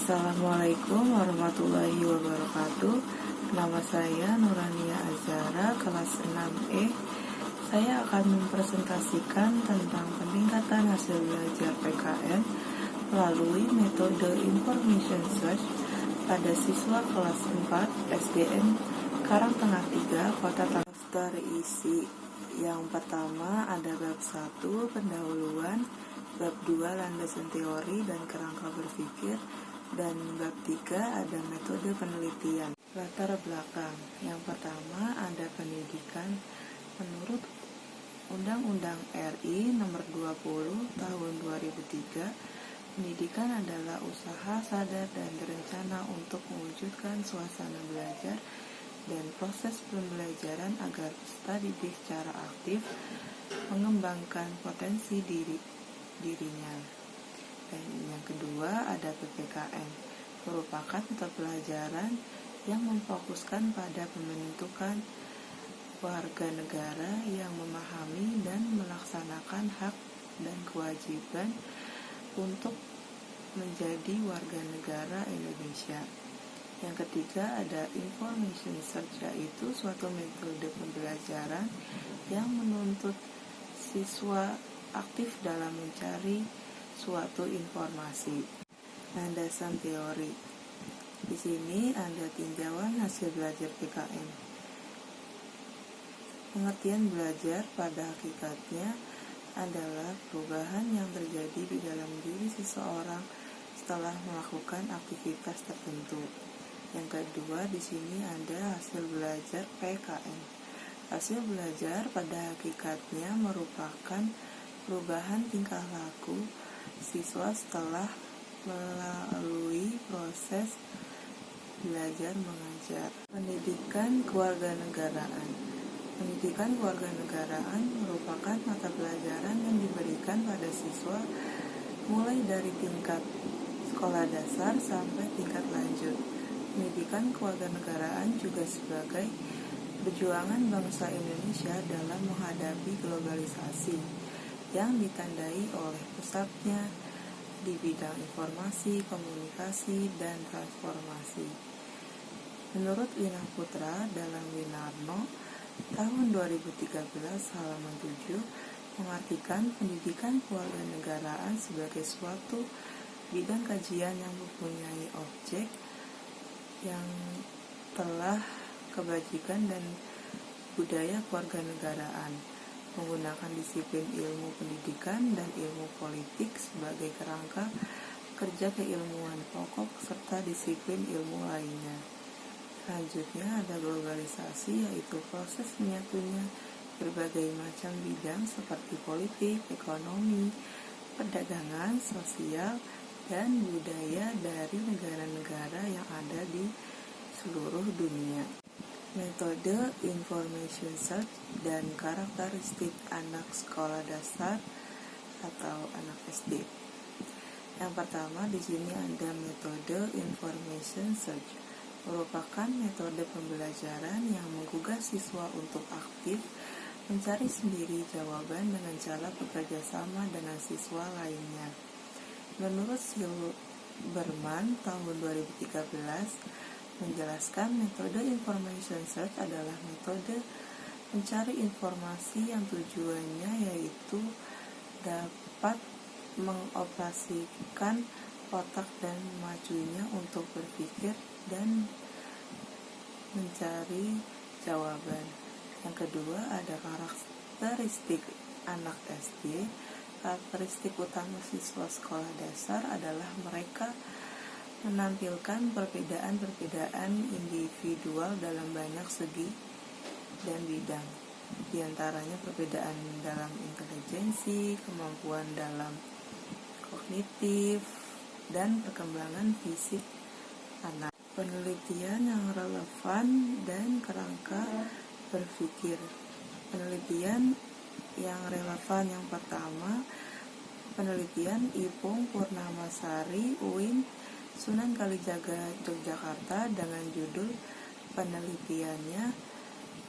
Assalamualaikum warahmatullahi wabarakatuh. Nama saya Nurania Azhara, kelas 6E. Saya akan mempresentasikan tentang peningkatan hasil belajar PKN melalui metode Information Search pada siswa kelas 4 SDN Karangtengah 3, Kota Tangerang. Daftar isi yang pertama ada bab 1 pendahuluan, bab 2 landasan teori dan kerangka berpikir, dan bab 3 ada metode penelitian. Latar belakang yang pertama ada pendidikan. Menurut Undang-Undang RI Nomor 20 Tahun 2003, pendidikan adalah usaha sadar dan terencana untuk mewujudkan suasana belajar dan proses pembelajaran agar peserta didik secara aktif mengembangkan potensi dirinya. Dan yang kedua ada PPKN, merupakan mata pelajaran yang memfokuskan pada pembentukan warga negara yang memahami dan melaksanakan hak dan kewajiban untuk menjadi warga negara Indonesia. Yang ketiga ada Information Search, yaitu suatu metode pembelajaran yang menuntut siswa aktif dalam mencari suatu informasi. Landasan teori. Di sini ada tinjauan hasil belajar PKN. Pengertian belajar pada hakikatnya adalah perubahan yang terjadi di dalam diri seseorang setelah melakukan aktivitas tertentu. Yang kedua, di sini ada hasil belajar PKN. Hasil belajar pada hakikatnya merupakan perubahan tingkah laku siswa setelah melalui proses belajar mengajar. Pendidikan kewarganegaraan. Pendidikan kewarganegaraan merupakan mata pelajaran yang diberikan pada siswa mulai dari tingkat sekolah dasar sampai tingkat lanjut. Pendidikan kewarganegaraan juga sebagai perjuangan bangsa Indonesia dalam menghadapi globalisasi yang ditandai oleh pesatnya di bidang informasi, komunikasi, dan transformasi. Menurut Wina Putra dalam Winarno tahun 2013 halaman 7 mengartikan pendidikan kewarganegaraan sebagai suatu bidang kajian yang mempunyai objek yang telah kebajikan dan budaya kewarganegaraan, menggunakan disiplin ilmu pendidikan dan ilmu politik sebagai kerangka kerja keilmuan pokok serta disiplin ilmu lainnya. Selanjutnya ada globalisasi, yaitu proses menyatunya berbagai macam bidang seperti politik, ekonomi, perdagangan, sosial, dan budaya dari negara-negara yang ada di seluruh dunia. Metode Information Search dan karakteristik anak sekolah dasar atau anak SD. Yang pertama di sini ada metode Information Search, merupakan metode pembelajaran yang menggugah siswa untuk aktif mencari sendiri jawaban dengan cara bekerja sama dengan siswa lainnya. Menurut Silberman tahun 2013 menjelaskan metode Information Search adalah metode mencari informasi yang tujuannya yaitu dapat mengoperasikan otak dan memacunya untuk berpikir dan mencari jawaban. Yang kedua ada karakteristik anak SD. Karakteristik utama siswa sekolah dasar adalah mereka menampilkan perbedaan-perbedaan individual dalam banyak segi dan bidang. Di antaranya perbedaan dalam intelijensi, kemampuan dalam kognitif, dan perkembangan fisik anak. Penelitian yang relevan dan kerangka berpikir. Penelitian yang relevan yang pertama, penelitian Ipung Purnamasari UIN Sunan Kalijaga Yogyakarta dengan judul penelitiannya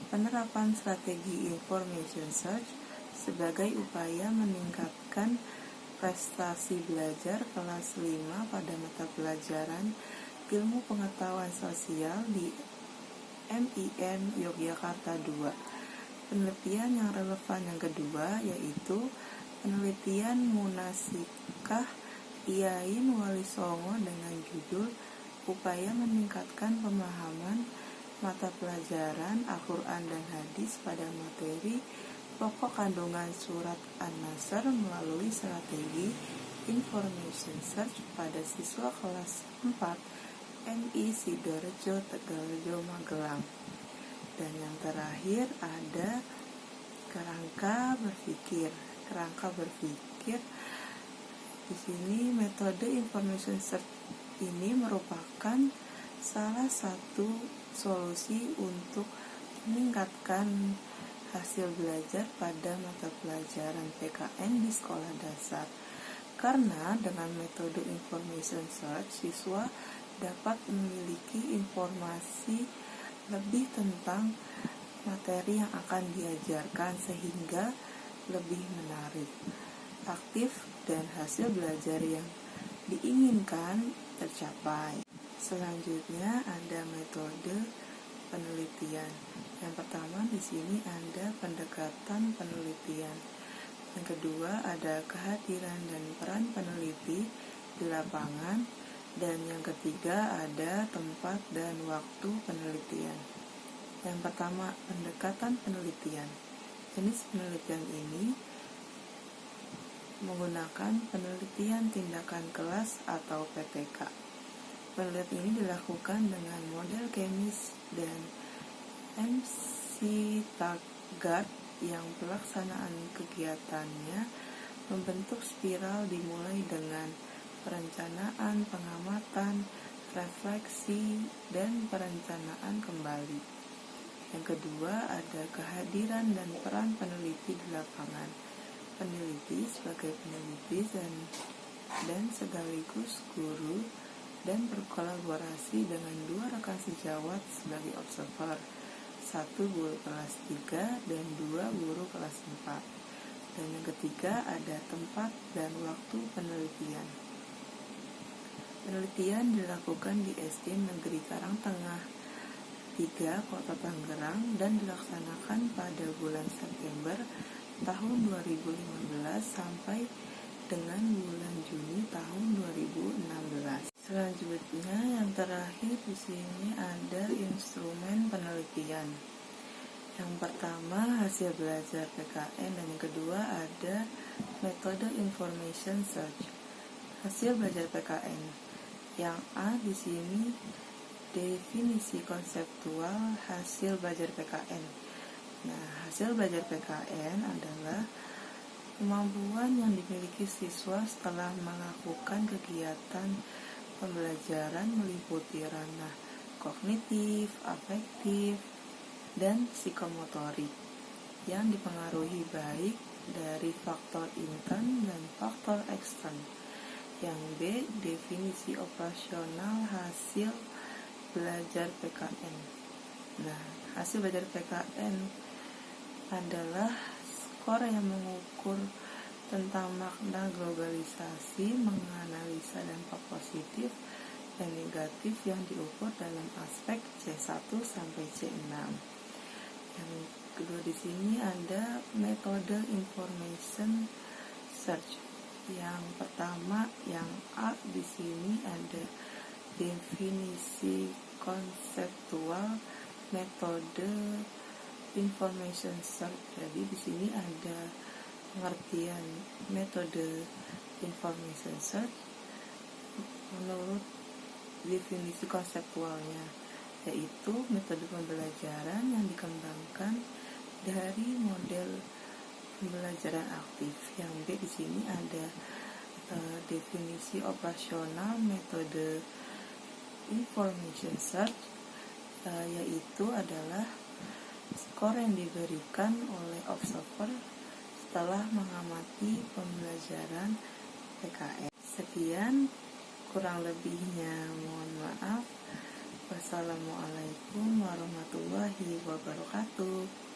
penerapan strategi Information Search sebagai upaya meningkatkan prestasi belajar kelas 5 pada mata pelajaran pelajaran Ilmu Pengetahuan Sosial di MIN Yogyakarta II. Penelitian yang relevan yang kedua yaitu penelitian Munasikah Iain Wali Songo dengan judul Upaya Meningkatkan Pemahaman Mata Pelajaran Al-Quran dan Hadis pada materi pokok kandungan surat An-Nasr melalui strategi Information Search pada siswa kelas 4 MI Sidorejo, Tegalrejo, Magelang. Dan yang terakhir ada kerangka berpikir. Kerangka berpikir di sini metode Information Search ini merupakan salah satu solusi untuk meningkatkan hasil belajar pada mata pelajaran PKN di sekolah dasar. Karena dengan metode Information Search, siswa dapat memiliki informasi lebih tentang materi yang akan diajarkan sehingga lebih menarik, aktif, dan hasil belajar yang diinginkan tercapai. Selanjutnya ada metode penelitian. Yang pertama di sini ada pendekatan penelitian. Yang kedua ada kehadiran dan peran peneliti di lapangan. Dan yang ketiga ada tempat dan waktu penelitian. Yang pertama, pendekatan penelitian. Jenis penelitian ini menggunakan penelitian tindakan kelas atau PTK. Penelitian ini dilakukan dengan model kemis dan MC Taggart yang pelaksanaan kegiatannya membentuk spiral dimulai dengan perencanaan, pengamatan, refleksi, dan perencanaan kembali. Yang kedua ada kehadiran dan peran peneliti di lapangan. Peneliti sebagai peneliti dan sekaligus guru dan berkolaborasi dengan dua rekan sejawat sebagai observer, satu guru kelas 3 dan 2 guru kelas 4. Dan yang ketiga ada tempat dan waktu penelitian. Penelitian dilakukan di SD Negeri Karangtengah 3 Kota Tangerang dan dilaksanakan pada bulan September tahun 2015 sampai dengan bulan Juni tahun 2016. Selanjutnya yang terakhir di sini ada instrumen penelitian. Yang pertama hasil belajar PKN dan yang kedua ada metode Information Search. Hasil belajar PKN. Yang A di sini definisi konseptual hasil belajar PKN. Nah, hasil belajar PKN adalah kemampuan yang dimiliki siswa setelah melakukan kegiatan pembelajaran meliputi ranah kognitif, afektif, dan psikomotorik yang dipengaruhi baik dari faktor intern dan faktor ekstern. Yang B, definisi operasional hasil belajar PKN. Nah, hasil belajar PKN adalah skor yang mengukur tentang makna globalisasi, menganalisa dampak positif dan negatif yang diukur dalam aspek C1 sampai C6. Yang kedua di sini ada metode Information Search. Yang pertama, yang A di sini ada definisi konseptual metode Information Search. Jadi di sini ada pengertian metode Information Search menurut definisi konseptualnya, yaitu metode pembelajaran yang dikembangkan dari model pembelajaran aktif. Yang B di sini ada definisi operasional metode Information Search, yaitu adalah skor yang diberikan oleh observer setelah mengamati pembelajaran PKN. Sekian, kurang lebihnya mohon maaf. Wassalamualaikum warahmatullahi wabarakatuh.